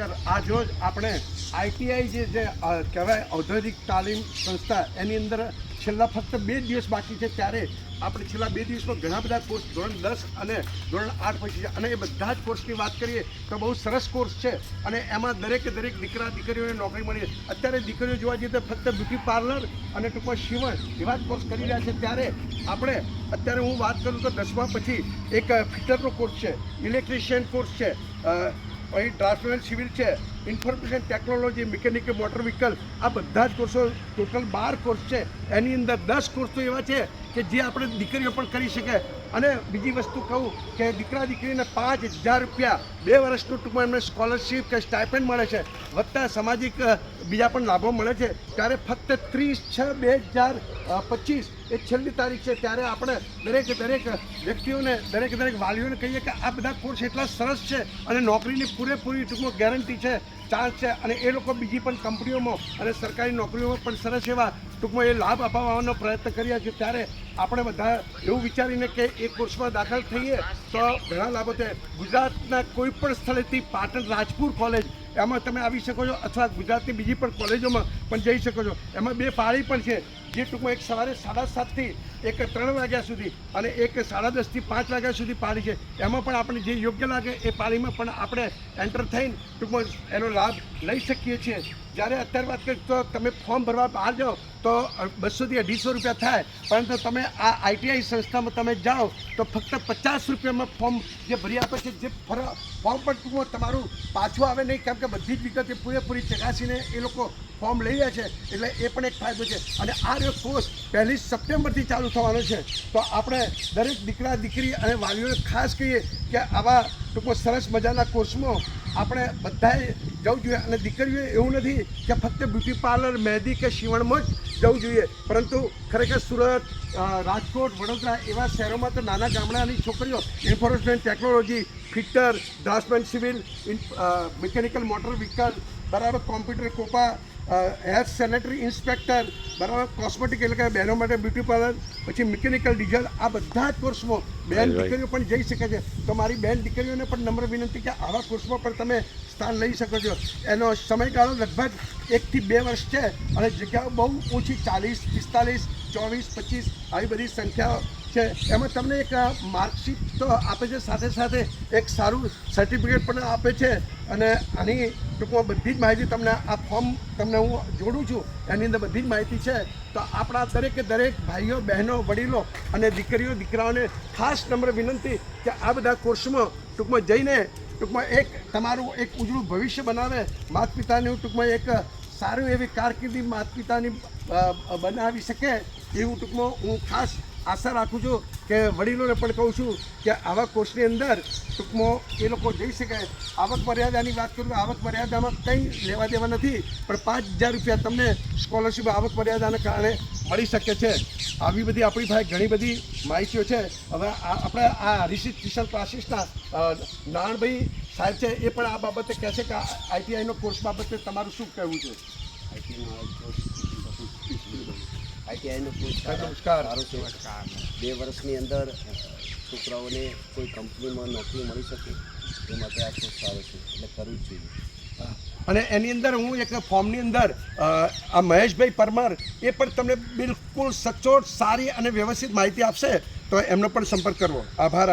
આજ રોજ આપણે આઈટીઆઈ જે કહેવાય ઔદ્યોગિક તાલીમ સંસ્થા એની અંદર છેલ્લા ફક્ત 2 દિવસ બાકી છે, ત્યારે આપણે છેલ્લા 2 દિવસમાં ઘણા બધા કોર્સ ધોરણ 10 અને ધોરણ 8 પછી છે, અને એ બધા જ કોર્સની વાત કરીએ તો બહુ સરસ કોર્સ છે અને એમાં દરેક દીકરા દીકરીઓને નોકરી મળી. અત્યારે દીકરીઓ જોવા જઈએ તો ફક્ત બ્યુટી પાર્લર અને ટૂંકમાં સીવણ એવા જ કોર્સ કરી રહ્યા છે, ત્યારે આપણે અત્યારે હું વાત કરું તો 10મા પછી એક ફિટરનો કોર્સ છે, ઇલેક્ટ્રિશિયન કોર્સ છે, અહીં ડ્રાફ્ટમેન સિવિલ છે, information technology, mechanical motor vehicle, આ બધા જ કોર્સો ટોટલ 12 કોર્સ છે. એની અંદર 10 કોર્સ તો એવા છે કે જે આપણે દીકરીઓ પણ કરી શકે. અને બીજી વસ્તુ કહું કે દીકરા દીકરીને 5000 રૂપિયા 2 વર્ષનું ટૂંકમાં એમને સ્કોલરશીપ કે સ્ટાઇપેન્ડ મળે છે, વત્તા સામાજિક બીજા પણ લાભો મળે છે. ત્યારે ફક્ત 30/6/2025 એ છેલ્લી તારીખ છે, ત્યારે આપણે દરેક વ્યક્તિઓને દરેક વાલીઓને કહીએ કે આ બધા કોર્સ એટલા સરસ છે અને નોકરીની પૂરેપૂરી ટૂંકમાં ગેરંટી છે, ચાન્સ છે, અને એ લોકો બીજી પણ કંપનીઓમાં અને સરકારી નોકરીઓમાં પણ સરસ એવા ટૂંકમાં એ લાભ અપાવવાનો પ્રયત્ન કર્યા છે. ત્યારે આપણે બધા એવું વિચારીને કે એ કોર્સમાં દાખલ થઈએ તો ઘણા લાભો છે. ગુજરાતના કોઈ પણ સ્થળેથી પાટણ રાજપુર કોલેજ એમાં તમે આવી શકો છો, અથવા ગુજરાતની બીજી પણ કોલેજોમાં પણ જઈ શકો છો. એમાં 2 પાળી પણ છે, જે ટૂંકમાં એક સવારે 7:30 થી એક 3 વાગ્યા સુધી અને એક 10:30 થી 5 વાગ્યા સુધી પાળી છે. એમાં પણ આપણે જે યોગ્ય લાગે એ પાળીમાં પણ આપણે એન્ટર થઈને ટૂંકમાં એનો લાભ લઈ શકીએ છીએ. જ્યારે અત્યારે વાત કરીએ તો તમે ફોર્મ ભરવા બહાર જાઓ તો 200 થી 250 રૂપિયા થાય, પરંતુ તમે આ આઈટીઆઈ સંસ્થામાં તમે જાઓ તો ફક્ત 50 રૂપિયામાં ફોર્મ જે ભરી આપે છે, જે ફોર્મ પણ ટૂંકમાં તમારું પાછું આવે નહીં, કેમ કે બધી જ વિગતે પૂરેપૂરી ચકાસીને એ લોકો ફોર્મ લઈ રહ્યા છે. એટલે એ પણ એક ફાયદો છે. અને આ રહ્યો કોર્સ 1 સપ્ટેમ્બરથી ચાલુ થવાનો છે. તો આપણે દરેક દીકરા દીકરી અને વાલીઓને ખાસ કહીએ કે આવા ટૂંકમાં સરસ મજાના કોર્સમાં આપણે બધાએ જવું જોઈએ. અને દીકરીઓએ એવું નથી કે ફક્ત બ્યુટી પાર્લર, મહેંદી કે સીવણમાં જ જવું જોઈએ, પરંતુ ખરેખર સુરત, રાજકોટ, વડોદરા એવા શહેરોમાં તો નાના ગામડાની છોકરીઓ information technology, fitter, draftsman civil, mechanical motor vehicle, બરાબર, computer COPA, health sanitary inspector, બરાબર, કોસ્મેટિક એટલે કે બહેનો માટે બ્યુટી પાર્લર, પછી મિકેનિકલ ડીઝલ, આ બધા જ કોર્સમાં બહેન દીકરીઓ પણ જઈ શકે છે. તો મારી બહેન દીકરીઓને પણ નમ્ર વિનંતી કે આવા કોર્સમાં પણ તમે સ્થાન લઈ શકો છો. એનો સમયગાળો લગભગ 1 થી 2 વર્ષ છે અને જગ્યાઓ બહુ ઓછી, 40, 45, 24, 25 આવી બધી સંખ્યાઓ છે. એમાં તમને એક માર્કશીટ તો આપે છે, સાથે સાથે એક સારું સર્ટિફિકેટ પણ આપે છે. અને આની ટૂંકમાં બધી જ માહિતી તમને આ ફોર્મ તમને હું જોડું છું, એની અંદર બધી જ માહિતી છે. તો આપણા દરેક ભાઈઓ, બહેનો, વડીલો અને દીકરીઓ દીકરાઓને ખાસ નમ્ર વિનંતી કે આ બધા કોર્સમાં ટૂંકમાં જઈને ટૂંકમાં એક તમારું એક ઉજળું ભવિષ્ય બનાવે, માતા પિતાનું ટૂંકમાં એક સારું એવી કારકિર્દી માતા પિતાની બનાવી શકે એવું ટૂંકમાં હું ખાસ આશા રાખું છું. કે વડીલોને પણ કહું છું કે આવા કોર્સની અંદર ટૂંકમાં એ લોકો જઈ શકે. આવક મર્યાદાની વાત કરું તો આવક મર્યાદામાં કંઈ લેવા દેવા નથી, પણ 5000 રૂપિયા તમને સ્કોલરશીપ આવક મર્યાદાના કારણે મળી શકે છે. આવી બધી આપણી પાસે ઘણી બધી માહિતીઓ છે. હવે આપણે આ રિષિત ટ્યુશન ક્લાસીસના નાણભાઈ સાહેબ છે, એ પણ આ બાબતે કહે છે કે આઈટીઆઈનો કોર્સ બાબતે તમારું શું કહેવું છે? આઈટીઆઈનો કોર્સ સારો છે. 2 વર્ષની અંદર છોકરાઓને કોઈ કંપનીમાં નોકરી મળી શકે એ માટે આ કોર્સ સારો છે, એટલે કરવું જ જોઈએ. અને એની અંદર હું એક ફોર્મની અંદર આ મહેશભાઈ પરમાર એ પણ તમને બિલકુલ સચોટ, સારી અને વ્યવસ્થિત માહિતી આપશે. તો એમનો પણ સંપર્ક કરવો. આભાર.